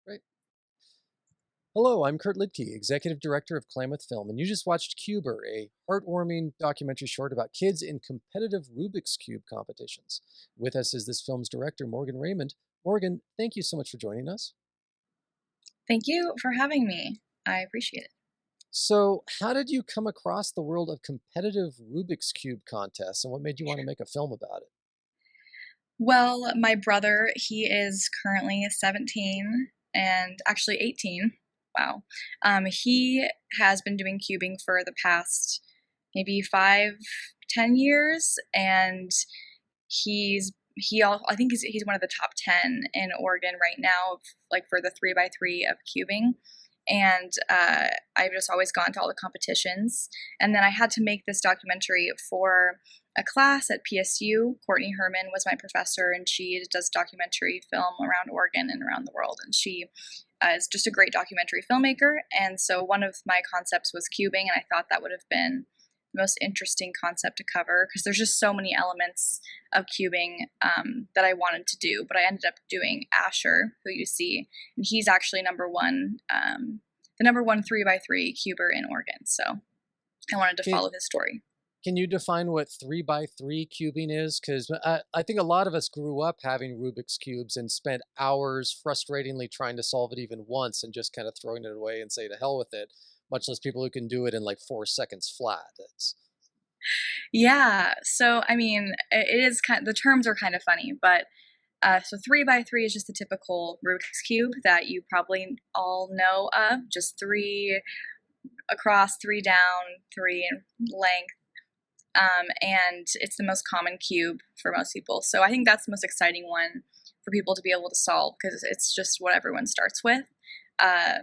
Right. Hello, I'm Kurt Lidke, Executive Director of Klamath Film, and you just watched Cuber, a heartwarming documentary short about kids in competitive Rubik's Cube competitions. With us is this film's director, Morgan Raymond. Morgan, thank you so much for joining us. Thank you for having me. I appreciate it. So, how did you come across the world of competitive Rubik's Cube contests, and what made you want to make a film about it? Well, my brother, he is currently 17 and actually 18. Wow. He has been doing cubing for the past maybe 5, 10 years, and I think he's one of the top 10 in Oregon right now, like for the 3x3 of cubing. And I've just always gone to all the competitions. And then I had to make this documentary for a class at PSU. Courtney Herman was my professor, and she does documentary film around Oregon and around the world. And she is just a great documentary filmmaker. And so one of my concepts was cubing, and I thought that would have been the most interesting concept to cover because there's just so many elements of cubing that I wanted to do. But I ended up doing Asher, who you see, and he's actually the number one 3x3 cuber in Oregon. So I wanted to Can, follow his story. can you define what 3x3 cubing is? Because I think a lot of us grew up having Rubik's Cubes and spent hours frustratingly trying to solve it even once and just kind of throwing it away and say to hell with it, much less people who can do it in like 4 seconds flat. Yeah, so I mean, it is the terms are kind of funny, but so 3x3 is just the typical Rubik's cube that you probably all know of, just three across, three down, three in length. And it's the most common cube for most people. So I think that's the most exciting one for people to be able to solve because it's just what everyone starts with. Uh,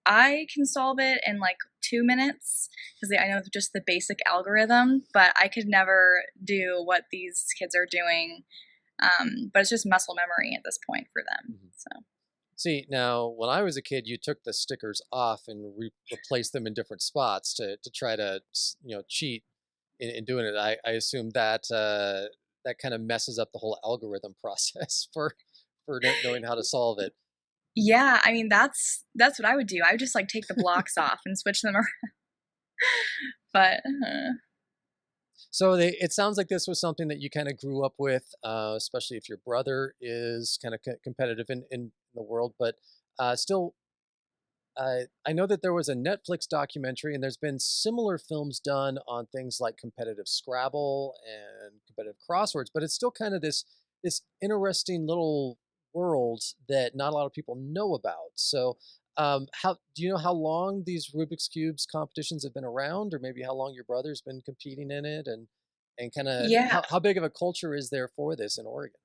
I can solve it in like 2 minutes because I know just the basic algorithm, but I could never do what these kids are doing. But it's just muscle memory at this point for them. Mhm. So. See, now when I was a kid, you took the stickers off and replaced them in different spots to try to cheat in doing it. I assume that that kind of messes up the whole algorithm process for knowing how to solve it. Yeah, I mean that's what I would do. I would just like take the blocks off and switch them around. But So it sounds like this was something that you kind of grew up with, especially if your brother is kind of competitive in the world, but still I know that there was a Netflix documentary, and there's been similar films done on things like competitive Scrabble and competitive crosswords, but it's still kind of this interesting little world that not a lot of people know about. So, how do you know how long these Rubik's cubes competitions have been around, or maybe how long your brother's been competing in it, and kind of yeah, how big of a culture is there for this in Oregon?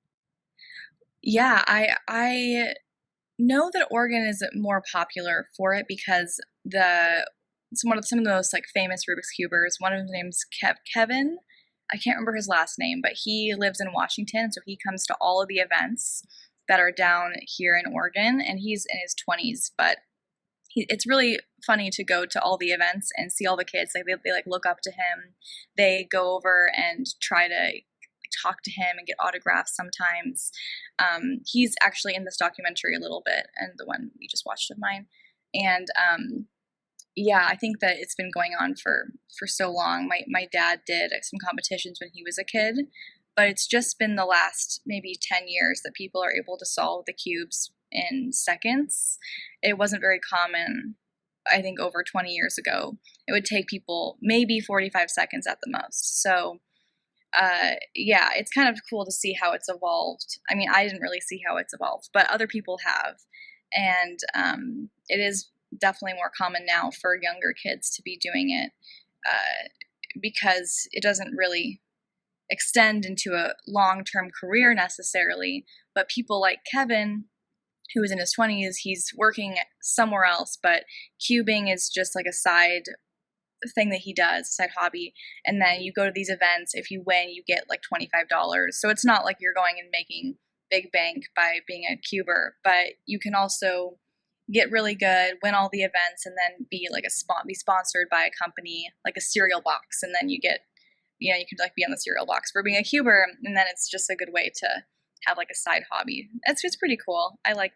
yeah, I know that Oregon is more popular for it because some of the most like famous Rubik's cubers. One of his name's Kevin. I can't remember his last name, but he lives in Washington, so he comes to all of the events that are down here in Oregon, and he's in his 20s. But it's really funny to go to all the events and see all the kids. Like they like look up to him. They go over and try to talk to him and get autographs sometimes. He's actually in this documentary a little bit, and the one we just watched of mine. And yeah, I think that it's been going on for so long. My dad did some competitions when he was a kid, but it's just been the last maybe 10 years that people are able to solve the cubes in seconds. It wasn't very common, I think, over 20 years ago. It would take people maybe 45 seconds at the most. So yeah, it's kind of cool to see how it's evolved. I mean, I didn't really see how it's evolved, but other people have. And it is definitely more common now for younger kids to be doing it because it doesn't really extend into a long term career necessarily. But people like Kevin, who is in his 20s, he's working somewhere else, but cubing is just like a side thing that he does, side hobby. And then you go to these events. If you win, you get like $25. So it's not like you're going and making big bank by being a cuber, but you can also get really good, win all the events, and then be like be sponsored by a company, like a cereal box, and then you get, you can like be on the cereal box for being a cuber, and then it's just a good way to have like a side hobby. It's pretty cool. I like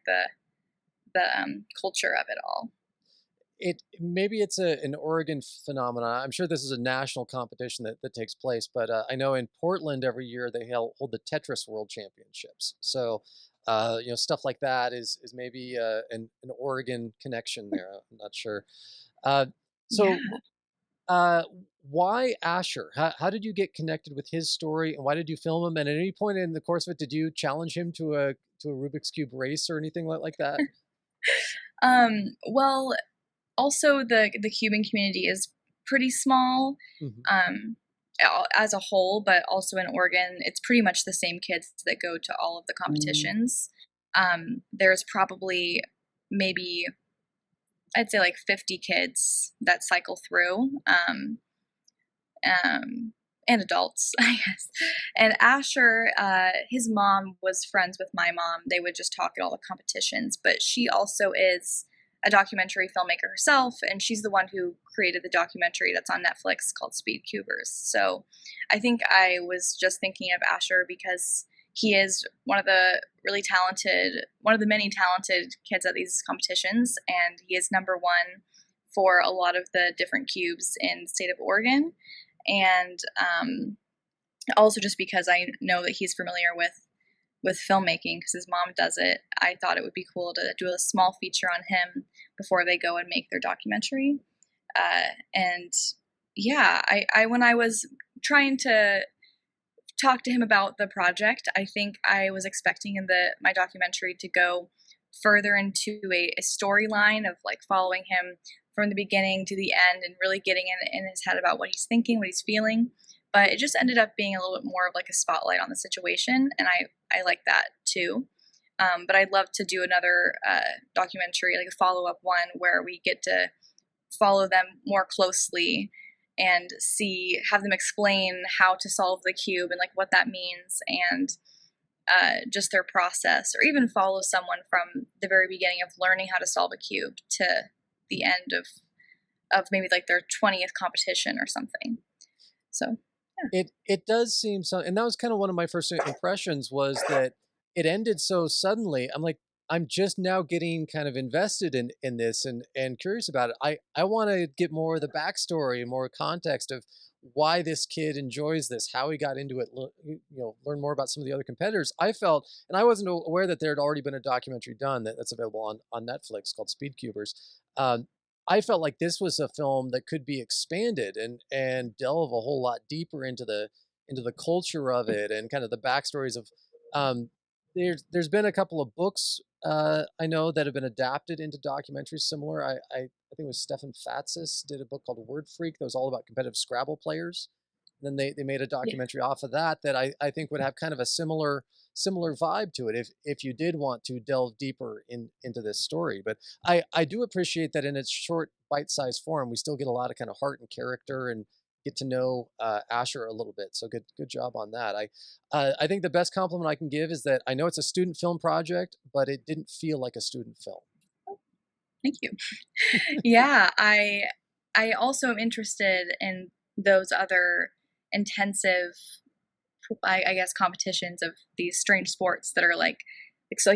the culture of it all. It maybe it's an Oregon phenomenon. I'm sure this is a national competition that takes place, but I know in Portland every year they hold the Tetris World Championships. So stuff like that is maybe an Oregon connection there. I'm not sure. Uh, so Yeah. uh, why Asher? How did you get connected with his story, and why did you film him? And at any point in the course of it, did you challenge him to a Rubik's Cube race or anything like that? Well, also the cubing community is pretty small, Hmm. um, as a whole, but also in Oregon, it's pretty much the same kids that go to all of the competitions. There's probably maybe I'd say like 50 kids that cycle through. Um, and adults, I guess. And Asher, his mom was friends with my mom. They would just talk at all the competitions, but she also is a documentary filmmaker herself, and she's the one who created the documentary that's on Netflix called Speedcubers. So I think I was just thinking of Asher because he is one of the many talented kids at these competitions, and he is number one for a lot of the different cubes in the state of Oregon. And also just because I know that he's familiar with filmmaking because his mom does it, I thought it would be cool to do a small feature on him before they go and make their documentary. And yeah, I when I was trying to talk to him about the project, I think I was expecting my documentary to go further into a storyline of like following him from the beginning to the end and really getting in his head about what he's thinking, what he's feeling. But it just ended up being a little bit more of like a spotlight on the situation, and I like that too. But I'd love to do another documentary, like a follow up one, where we get to follow them more closely and have them explain how to solve the cube and like what that means, and just their process, or even follow someone from the very beginning of learning how to solve a cube to the end of maybe like their 20th competition or something. So yeah. It does seem so, and that was kind of one of my first impressions was that it ended so suddenly. I'm like, I'm just now getting kind of invested in this and curious about it. I want to get more of the backstory and more context of why this kid enjoys this, how he got into it, learn more about some of the other competitors. I felt, and I wasn't aware that there had already been a documentary done that's available on Netflix called Speedcubers. Um, I felt like this was a film that could be expanded and delve a whole lot deeper into the culture of it and kind of the backstories of. Um, there's been a couple of books I know that have been adapted into documentaries similar. I think it was Stefan Fatsis did a book called Word Freak that was all about competitive Scrabble players. And then they made a Yeah. documentary off of that I think would have kind of a similar vibe to it if you did want to delve deeper into this story. But I do appreciate that in its short bite-sized form, we still get a lot of kind of heart and character and get to know Asher a little bit. So good job on that. I think the best compliment I can give is that I know it's a student film project, but it didn't feel like a student film. Thank you. Yeah, I also am interested in those other intensive, I guess, competitions of these strange sports that are like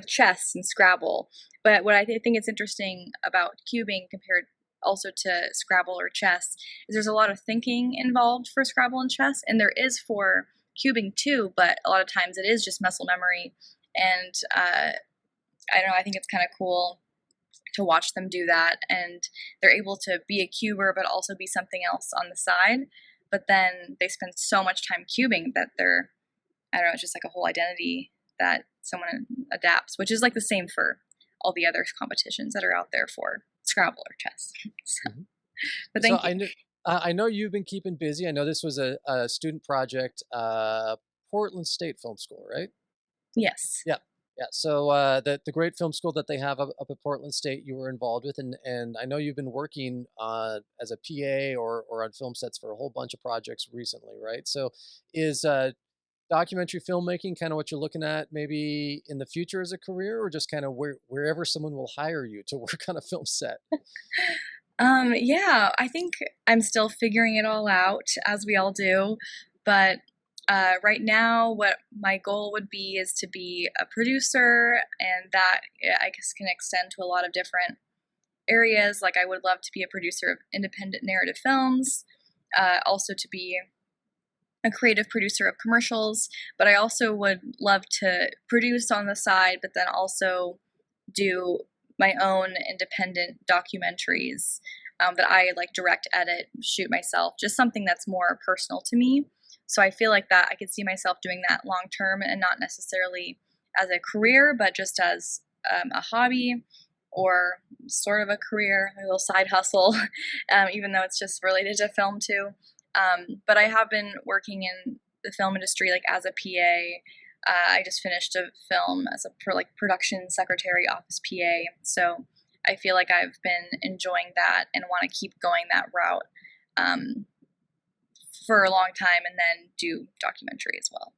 chess and Scrabble. But what I think it's interesting about cubing compared also to Scrabble or chess is there's a lot of thinking involved for Scrabble and chess, and there is for cubing too. But a lot of times it is just muscle memory, and I don't know. I think it's kind of cool to watch them do that, and they're able to be a cuber but also be something else on the side, but then they spend so much time cubing that they're, I don't know, it's just like a whole identity that someone adapts, which is like the same for all the other competitions that are out there for Scrabble or chess. So, Mhm. but So thank you. I know you've been keeping busy. I know this was a student project, Portland State Film School, right? Yes. Yeah. Yeah. So the great film school that they have up at Portland State, you were involved with, and I know you've been working as a PA or on film sets for a whole bunch of projects recently, right? So is documentary filmmaking kind of what you're looking at maybe in the future as a career, or just kind of wherever someone will hire you to work on a film set? Yeah, I think I'm still figuring it all out, as we all do, but Right now, what my goal would be is to be a producer, and that I guess can extend to a lot of different areas. Like, I would love to be a producer of independent narrative films, also to be a creative producer of commercials, but I also would love to produce on the side, but then also do my own independent documentaries that I like direct edit, shoot myself, just something that's more personal to me. So I feel like that I could see myself doing that long term and not necessarily as a career, but just as a hobby or sort of a career, a little side hustle, even though it's just related to film too. But I have been working in the film industry like as a PA. I just finished a film as a production secretary, office PA. So I feel like I've been enjoying that and want to keep going that route for a long time, and then do documentary as well.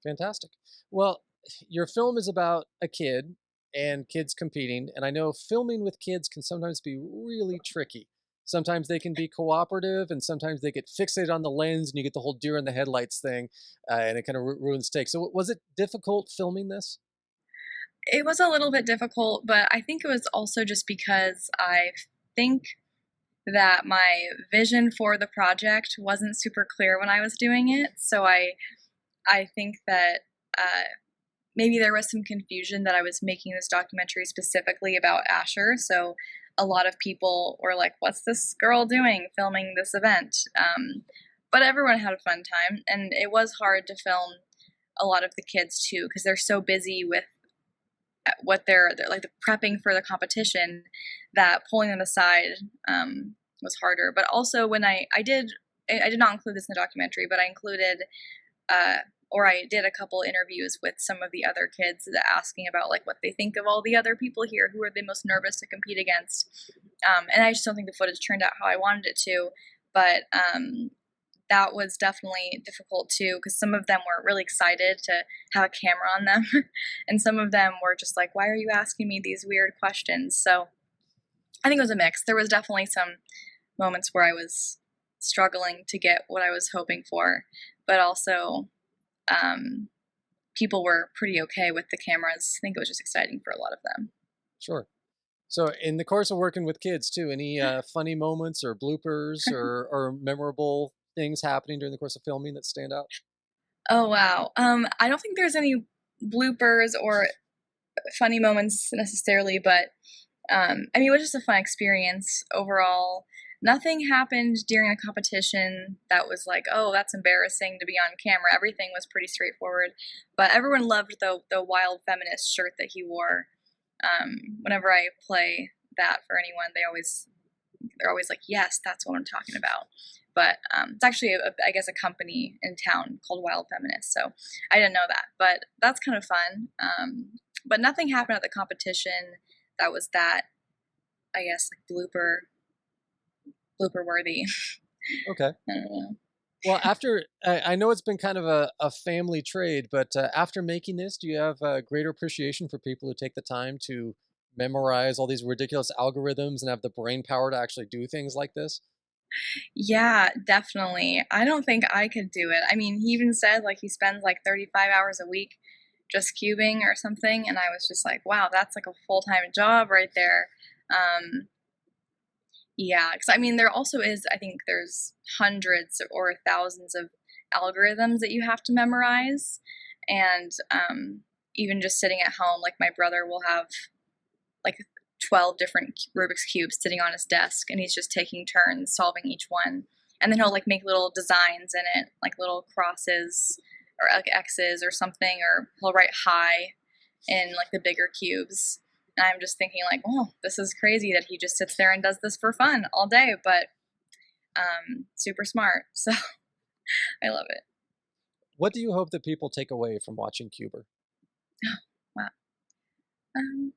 Fantastic. Well, your film is about a kid and kids competing, and I know filming with kids can sometimes be really tricky. Sometimes they can be cooperative, and sometimes they get fixated on the lens, and you get the whole deer in the headlights thing, and it kind of ruins take. So, was it difficult filming this? It was a little bit difficult, but I think it was also just because I think that my vision for the project wasn't super clear when I was doing it. So I think that maybe there was some confusion that I was making this documentary specifically about Asher. So a lot of people were like, "What's this girl doing filming this event?" But everyone had a fun time, and it was hard to film a lot of the kids too because they're so busy with what they're like prepping for the competition that pulling them aside was harder. But also when I did not include this in the documentary, but I included or I did a couple interviews with some of the other kids asking about like what they think of all the other people here, who are they most nervous to compete against. And I just don't think the footage turned out how I wanted it to, but that was definitely difficult too, because some of them were really excited to have a camera on them and some of them were just like, why are you asking me these weird questions? So I think it was a mix. There was definitely some moments where I was struggling to get what I was hoping for, but also people were pretty okay with the cameras. I think it was just exciting for a lot of them. Sure. So, in the course of working with kids too, any funny moments or bloopers or memorable things happening during the course of filming that stand out? Oh wow. I don't think there's any bloopers or funny moments necessarily, but I mean, it was just a fun experience overall. Nothing happened during a competition that was like, oh, that's embarrassing to be on camera. Everything was pretty straightforward, but everyone loved the wild feminist shirt that he wore. Whenever I play that for anyone, they're always like, yes, that's what I'm talking about. But it's actually, I guess, a company in town called Wild Feminist. So I didn't know that, but that's kind of fun. But nothing happened at the competition that was that, I guess, like blooper worthy. Okay. I don't know. Well, after I know it's been kind of a family trade, but after making this, do you have a greater appreciation for people who take the time to memorize all these ridiculous algorithms and have the brain power to actually do things like this? Yeah, definitely. I don't think I could do it. I mean, he even said like he spends like 35 hours a week just cubing or something, and I was just like, wow, that's like a full-time job right there. Um, yeah, because I mean, there also is, I think there's hundreds or thousands of algorithms that you have to memorize, and even just sitting at home, like my brother will have like 12 different Rubik's cubes sitting on his desk, and he's just taking turns solving each one. And then he'll like make little designs in it, like little crosses or like X's or something, or he'll write hi in like the bigger cubes. And I'm just thinking like, oh, this is crazy that he just sits there and does this for fun all day, but super smart. So I love it. What do you hope that people take away from watching Cuber? Wow. Um,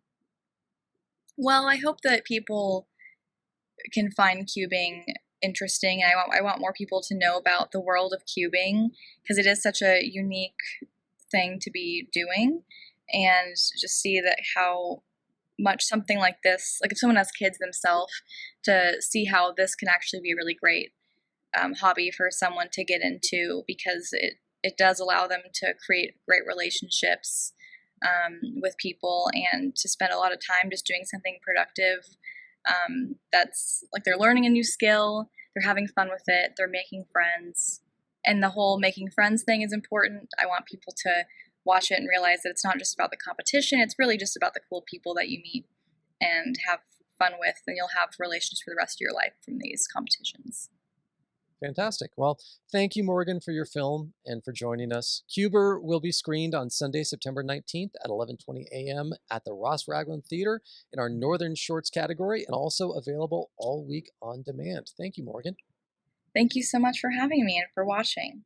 well, I hope that people can find cubing interesting. I want more people to know about the world of cubing because it is such a unique thing to be doing, and just see that how much something like this, like if someone has kids themselves, to see how this can actually be a really great hobby for someone to get into because it does allow them to create great relationships with people and to spend a lot of time just doing something productive. That's like they're learning a new skill, they're having fun with it, they're making friends. And the whole making friends thing is important. I want people to watch it and realize that it's not just about the competition, it's really just about the cool people that you meet and have fun with, and you'll have relations for the rest of your life from these competitions. Fantastic. Well, thank you, Morgan, for your film and for joining us. Cuber will be screened on Sunday, September 19th at 11:20 a.m. at the Ross Ragland Theater in our Northern Shorts category, and also available all week on demand. Thank you, Morgan. Thank you so much for having me and for watching.